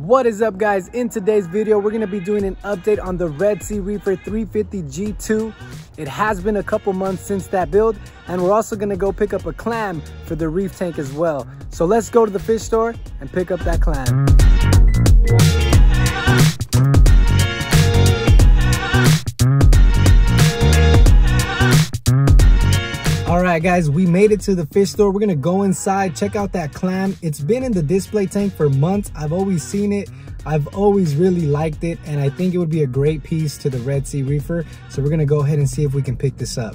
What is up, guys? In today's video we're going to be doing an update on the Red Sea Reefer 350 G2. It has been a couple months since that build, and we're also going to go pick up a clam for the reef tank as well. So let's go to the fish store and pick up that clam. All right, guys, we made it to the fish store. We're gonna go inside, check out that clam. It's been in the display tank for months. I've always seen it. I've always really liked it, and I think it would be a great piece to the Red Sea Reefer. So we're gonna go ahead and see if we can pick this up.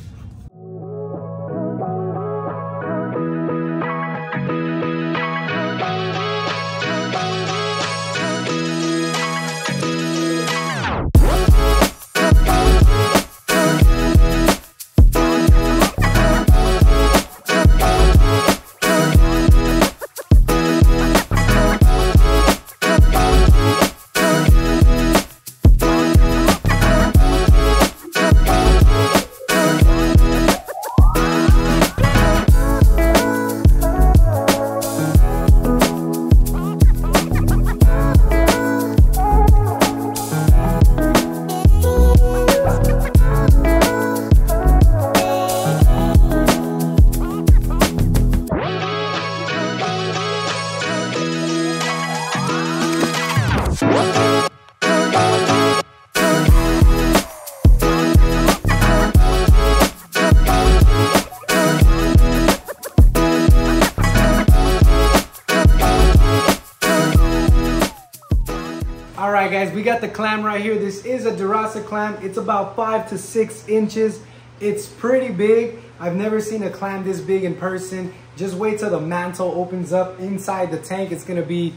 All right, guys, we got the clam right here. This is a Durasa clam. It's about 5 to 6 inches. It's pretty big. I've never seen a clam this big in person. Just wait till the mantle opens up inside the tank. It's gonna be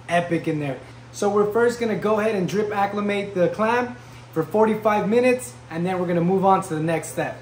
epic in there. So we're first gonna go ahead and drip acclimate the clam for 45 minutes, and then we're gonna move on to the next step.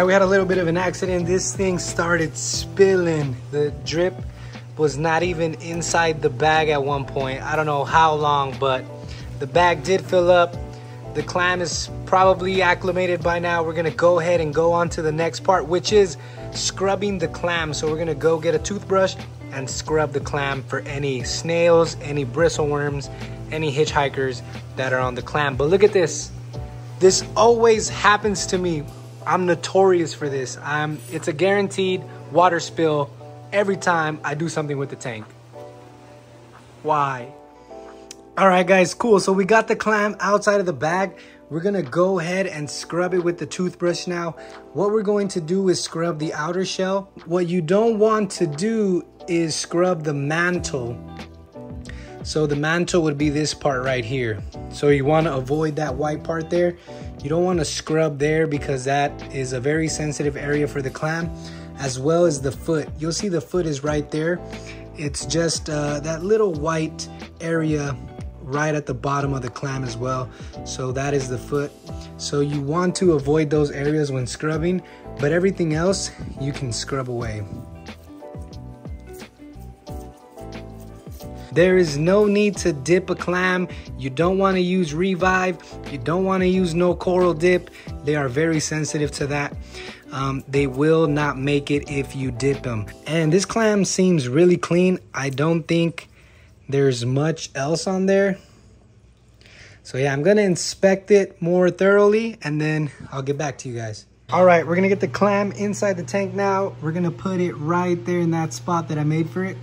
We had a little bit of an accident. This thing started spilling. The drip was not even inside the bag at one point. I don't know how long, but the bag did fill up. The clam is probably acclimated by now. We're gonna go ahead and go on to the next part, which is scrubbing the clam. So we're gonna go get a toothbrush and scrub the clam for any snails, any bristleworms, any hitchhikers that are on the clam. But look at this. This always happens to me. I'm notorious for this. It's a guaranteed water spill every time I do something with the tank. Why? All right, guys, cool. So we got the clam outside of the bag. We're gonna go ahead and scrub it with the toothbrush now. What we're going to do is scrub the outer shell. What you don't want to do is scrub the mantle. So the mantle would be this part right here. So you want to avoid that white part there. You don't want to scrub there because that is a very sensitive area for the clam, as well as the foot. You'll see the foot is right there. It's just that little white area right at the bottom of the clam as well. So that is the foot. So you want to avoid those areas when scrubbing, but everything else you can scrub away. There is no need to dip a clam. You don't want to use Revive. You don't want to use no coral dip. They are very sensitive to that. They will not make it if you dip them. And this clam seems really clean. I don't think there's much else on there. So yeah, I'm gonna inspect it more thoroughly and then I'll get back to you guys. All right, we're gonna get the clam inside the tank now. We're gonna put it right there in that spot that I made for it.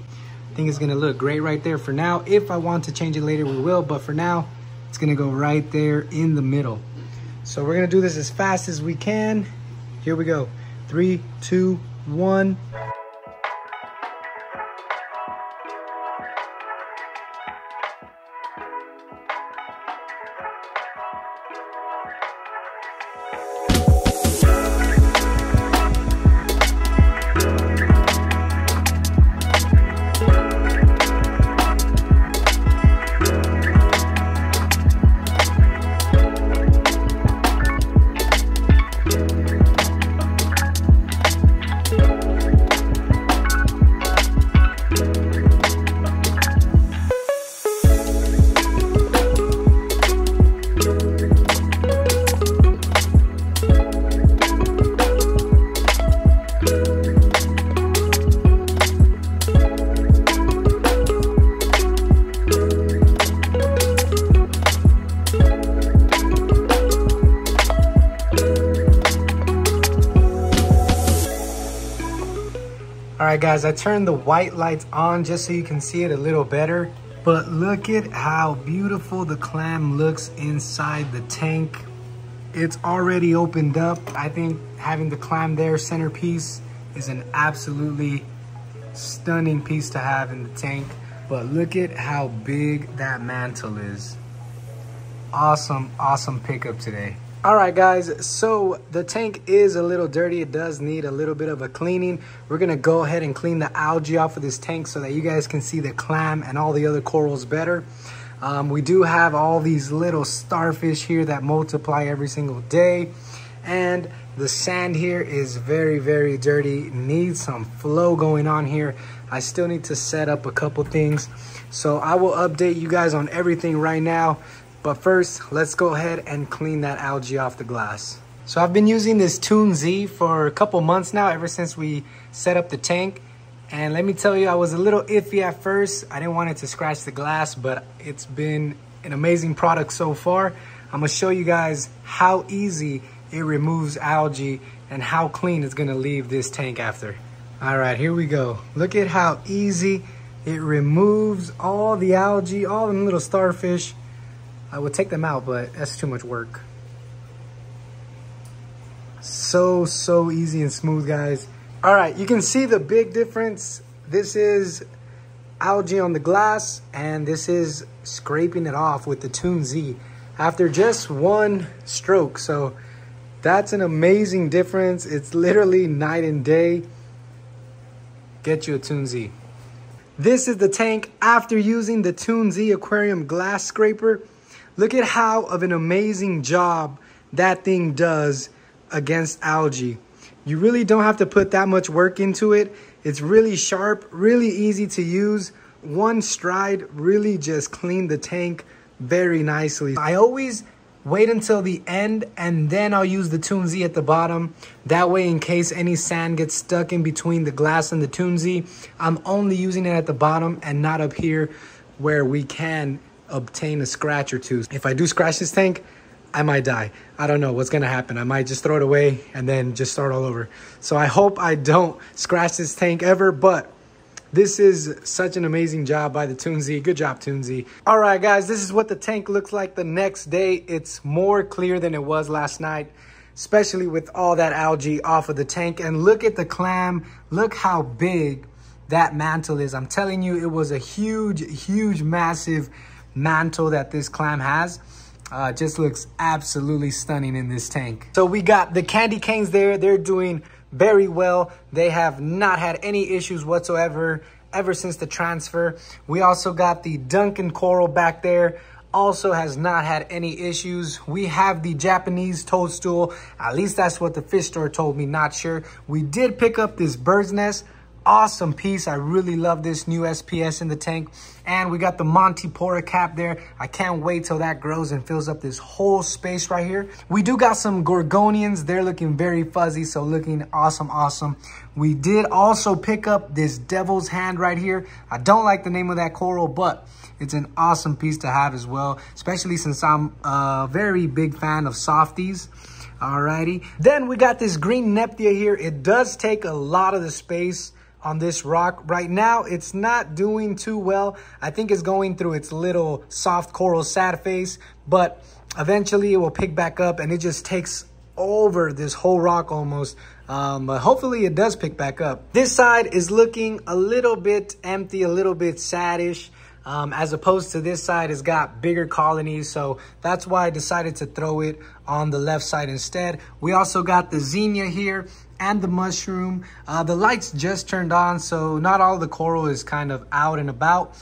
I think it's gonna look great right there for now. If I want to change it later, we will, but for now, it's gonna go right there in the middle. So we're gonna do this as fast as we can. Here we go. 3, 2, 1. All right, guys, I turned the white lights on just so you can see it a little better. But look at how beautiful the clam looks inside the tank. It's already opened up. I think having the clam there centerpiece is an absolutely stunning piece to have in the tank. But look at how big that mantle is. Awesome, awesome pickup today. All right, guys, so the tank is a little dirty. It does need a little bit of a cleaning. We're gonna go ahead and clean the algae off of this tank so that you guys can see the clam and all the other corals better. We do have all these little starfish here that multiply every single day. And the sand here is very, very dirty. Needs some flow going on here. I still need to set up a couple things. So I will update you guys on everything right now. But first, let's go ahead and clean that algae off the glass. So I've been using this Toon Z for a couple months now, ever since we set up the tank. And let me tell you, I was a little iffy at first. I didn't want it to scratch the glass, but it's been an amazing product so far. I'm gonna show you guys how easy it removes algae and how clean it's gonna leave this tank after. All right, here we go. Look at how easy it removes all the algae, all them little starfish. I would take them out, but that's too much work. So easy and smooth, guys. All right, you can see the big difference. This is algae on the glass, and this is scraping it off with the Toon Z after just one stroke. So that's an amazing difference. It's literally night and day. Get you a Toon Z. This is the tank after using the Toon Z aquarium glass scraper. Look at how of an amazing job that thing does against algae. You really don't have to put that much work into it. It's really sharp, really easy to use. One stride really just cleaned the tank very nicely. I always wait until the end and then I'll use the Toon Z at the bottom. That way, in case any sand gets stuck in between the glass and the Toon Z, I'm only using it at the bottom and not up here where we can obtain a scratch or two. If I do scratch this tank, I might die. I don't know what's gonna happen. I might just throw it away and then just start all over. So I hope I don't scratch this tank ever, but this is such an amazing job by the Toon Z. Good job, Toon Z. All right, guys, this is what the tank looks like the next day. It's more clear than it was last night, especially with all that algae off of the tank. And look at the clam. Look how big that mantle is. I'm telling you, it was a huge, massive mantle that this clam has. Just looks absolutely stunning in this tank. So we got the candy canes there. They're doing very well. They have not had any issues whatsoever ever since the transfer. We also got the Duncan coral back there. Also has not had any issues. We have the Japanese toadstool. At least that's what the fish store told me, not sure. We did pick up this bird's nest. Awesome piece. I really love this new SPS in the tank. And we got the Montipora cap there. I can't wait till that grows and fills up this whole space right here. We do got some Gorgonians. They're looking very fuzzy, so looking awesome. We did also pick up this devil's hand right here. I don't like the name of that coral, but it's an awesome piece to have as well, especially since I'm a very big fan of softies. Alrighty. Then we got this green Neptia here. It does take a lot of the space on this rock. Right now, it's not doing too well. I think it's going through its little soft coral sad phase, but eventually it will pick back up and it just takes over this whole rock almost. But hopefully it does pick back up. This side is looking a little bit empty, a little bit saddish. As opposed to this side, it's got bigger colonies. So that's why I decided to throw it on the left side instead. We also got the zinnia here and the mushroom. The lights just turned on, so not all the coral is kind of out and about.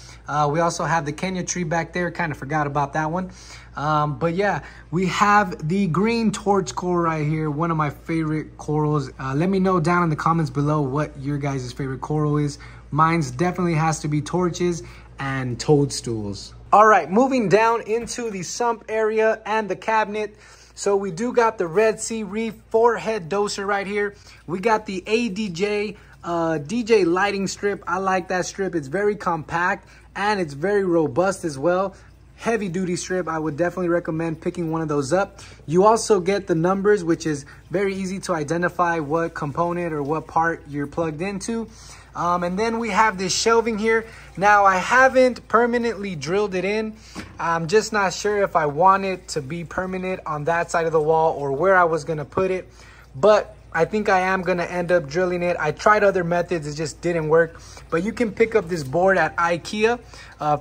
We also have the Kenya tree back there. Kind of forgot about that one. But yeah, we have the green torch coral right here. One of my favorite corals. Let me know down in the comments below what your guys' favorite coral is. Mine's definitely has to be torches and toadstools. All right, moving down into the sump area and the cabinet. So we do got the Red Sea Reef 4-head doser right here. We got the ADJ DJ lighting strip. I like that strip. It's very compact and it's very robust as well. Heavy duty strip. I would definitely recommend picking one of those up. You also get the numbers, which is very easy to identify what component or what part you're plugged into. And then we have this shelving here. Now, I haven't permanently drilled it in. I'm just not sure if I want it to be permanent on that side of the wall or where I was gonna put it. But I think I am gonna end up drilling it. I tried other methods, it just didn't work. But you can pick up this board at IKEA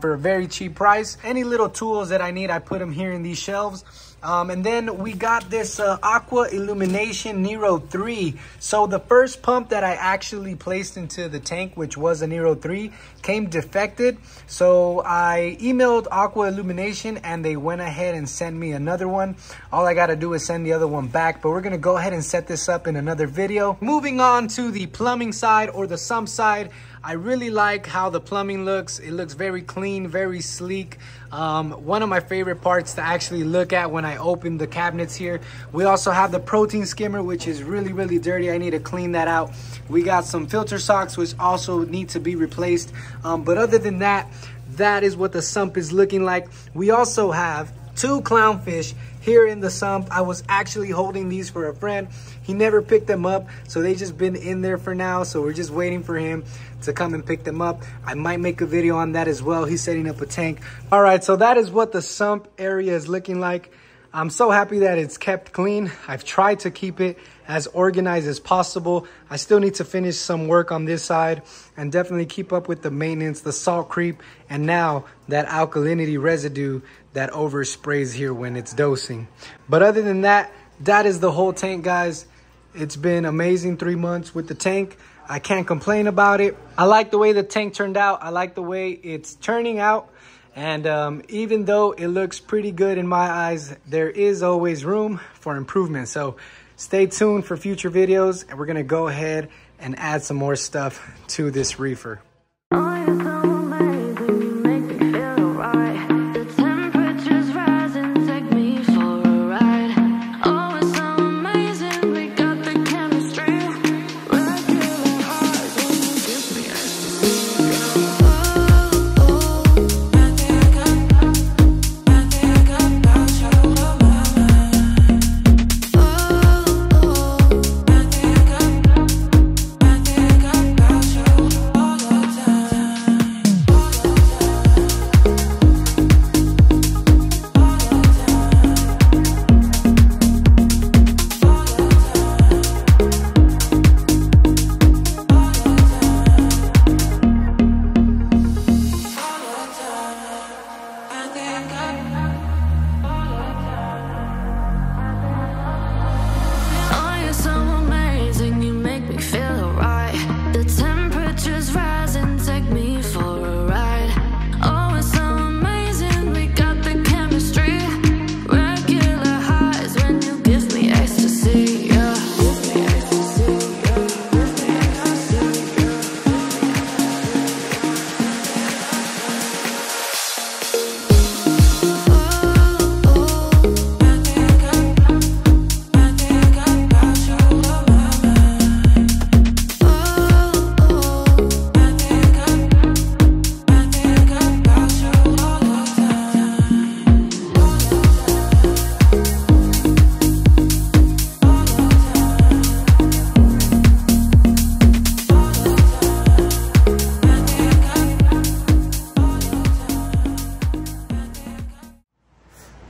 for a very cheap price. Any little tools that I need, I put them here in these shelves. And then we got this Aqua Illumination Nero 3. So the first pump that I actually placed into the tank, which was a Nero 3, came defected. So I emailed Aqua Illumination and they went ahead and sent me another one. All I gotta do is send the other one back, but we're gonna go ahead and set this up in another video. Moving on to the plumbing side or the sump side. I really like how the plumbing looks. It looks very clean, very sleek. One of my favorite parts to actually look at when I open the cabinets here. We also have the protein skimmer, which is really, really dirty. I need to clean that out. We got some filter socks, which also need to be replaced. But other than that, that is what the sump is looking like. We also have 2 clownfish here in the sump. I was actually holding these for a friend. He never picked them up, so they just been in there for now. So we're just waiting for him to come and pick them up. I might make a video on that as well. He's setting up a tank. All right, so that is what the sump area is looking like. I'm so happy that it's kept clean. I've tried to keep it as organized as possible. I still need to finish some work on this side and definitely keep up with the maintenance, the salt creep, and now that alkalinity residue that oversprays here when it's dosing. But other than that, that is the whole tank, guys. It's been amazing 3 months with the tank. I can't complain about it. I like the way the tank turned out. I like the way it's turning out. And even though it looks pretty good in my eyes, there is always room for improvement. So stay tuned for future videos, and we're gonna go ahead and add some more stuff to this reefer.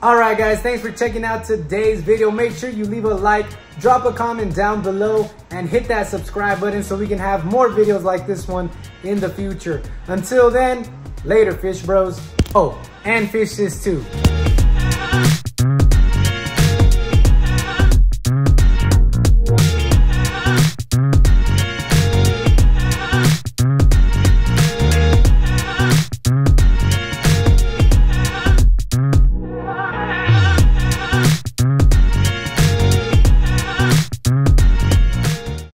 All right, guys, thanks for checking out today's video. Make sure you leave a like, drop a comment down below, and hit that subscribe button so we can have more videos like this one in the future. Until then, later, fish bros. Oh, and fish sis too.